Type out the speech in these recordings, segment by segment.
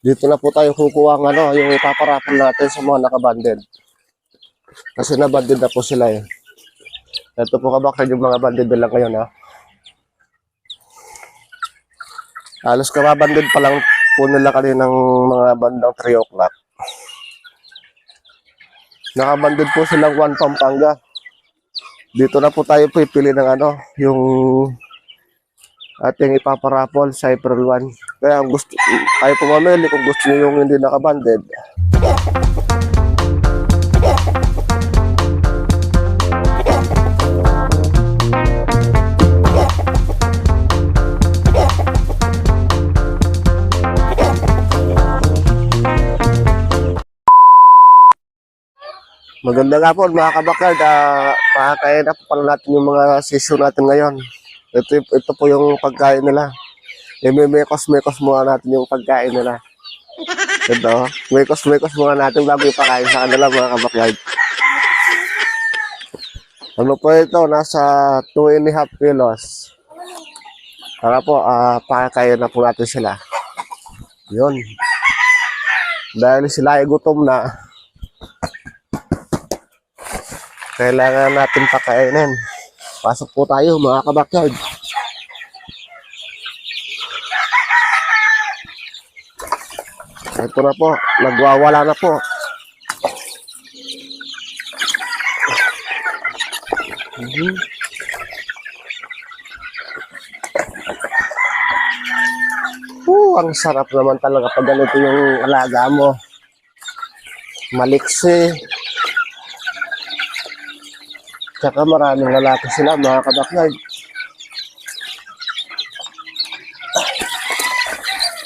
Dito na po tayo kukuha ng yung ipaparapol natin sa mga nakabanded. Kasi nabanded na po sila eh. Ito po kabakal yung mga banded na lang ngayon ha. Halos kababanded pa lang po nila kaninang mga bandang 3 o'clock. Nakabanded po silang 1 Pampanga. Dito na po tayo pipili ng yung ating ipaparapol sa April 1. Kaya ang gusto, kayo pumamili kung gusto niyo yung hindi nakabanded. Maganda nga po mga kabakard, pakakain na po pala natin yung mga session natin ngayon. Ito po yung pagkain nila. Mekos muna natin yung pagkain nila. Ito, mekos muna natin bago ipakain sa kanila mga kabakard. Ano po ito? Nasa 2.5 kilos. Para po, pakakain na po natin sila. Yun. Dahil sila ay gutom na, kailangan natin pakainin. Pasok po tayo mga kabakard. Ito na po, nagwawala na po. Ang sarap naman talaga pag ganito yung alaga mo. Maliksi. Tsaka maraming lalaki sila mga kabakard.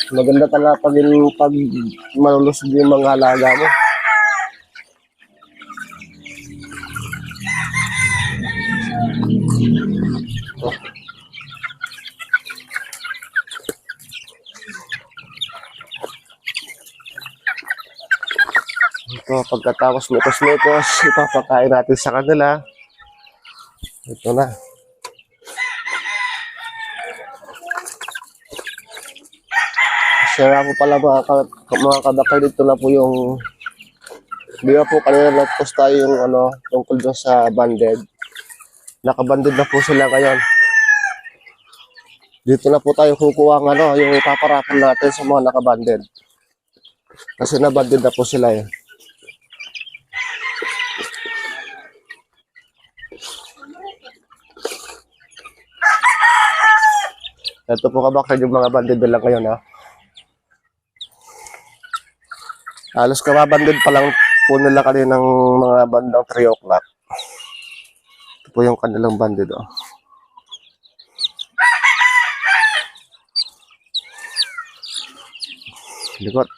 Maganda talaga pag malulusog yung mga alaga mo. Ito, pagkatapos mekos, ipapakain natin sa kanila. Ito na. Kaya po pala mga kabakard, dito na po yung, di ba po kanina nag-post tayo yung tungkol doon sa banded. Nakabanded na po sila ngayon. Dito na po tayo kukuha ng yung ipaparapol natin sa mga nakabanded. Kasi nabanded na po sila eh. Ito po kabakard yung mga banded lang ngayon ha. Halos kababanded pa lang po nila kaninang mga bandang 3 o'clock. Ito po yung kanilang banded oh. Likot.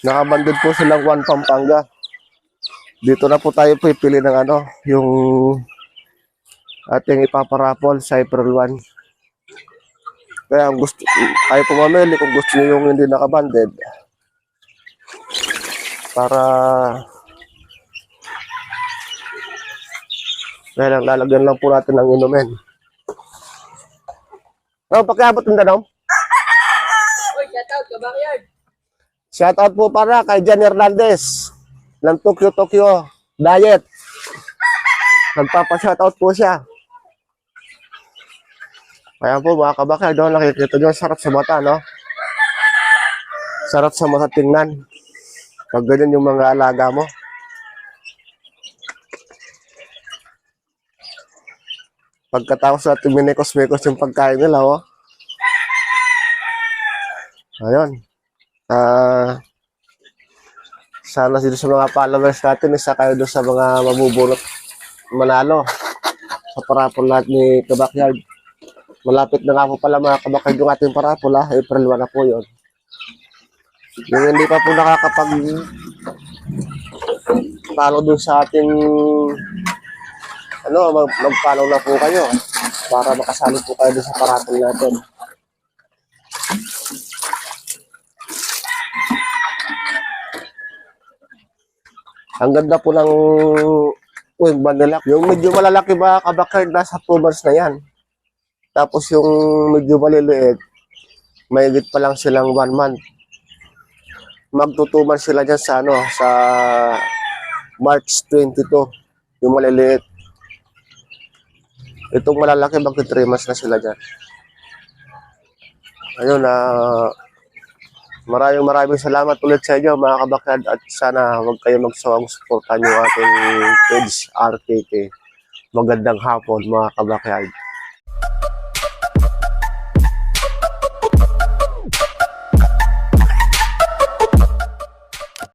Nakabanded po silang 1 Pampanga. Dito na po tayo pipili ng yung ating ipaparapol sa April 1. Kaya ang gusto, kayo pumamili kung gusto niyo yung hindi nakabanded. Para kaya lalagyan lang po natin ng inumin. Pakiabot ng danom. Shoutout ka backyard. Shoutout po para kay Jan Hernandez ng Tokyo Diet. Nagpapa-shoutout po siya. Kaya po mga kabakard, nakikita nyo, sarap sa mata, no? Sarap sa mata tingnan. Pag ganyan yung mga alaga mo. Pagkatapos natin minekos yung pagkain nila, oh. Ayun. Sana dito sa mga followers natin, isa kayo doon sa mga mabubulot manalo sa parapol natin ni Kabakyard. Malapit na nga po pala mga kabakard yung ating parapol ha. April 1 na po yun. Yung hindi pa po nakakapag-follow dun sa ating mag-follow na po kayo para makasali po kayo dun sa parapol natin. Ang ganda po ng Uy, banilak. Yung medyo malalaki ba kabakard, nasa 2 months na yan. Tapos yung medyo maliliit, mahigit pa lang silang 1 month. Magtutuman sila dyan sa ano, sa March 22, yung maliliit. Itong malalaki, magti 3 months na sila dyan. Ayun, maraming salamat ulit sa inyo mga kabakyard at sana huwag kayo magsawang suportahan yung ating page RKK. Magandang hapon mga kabakyard.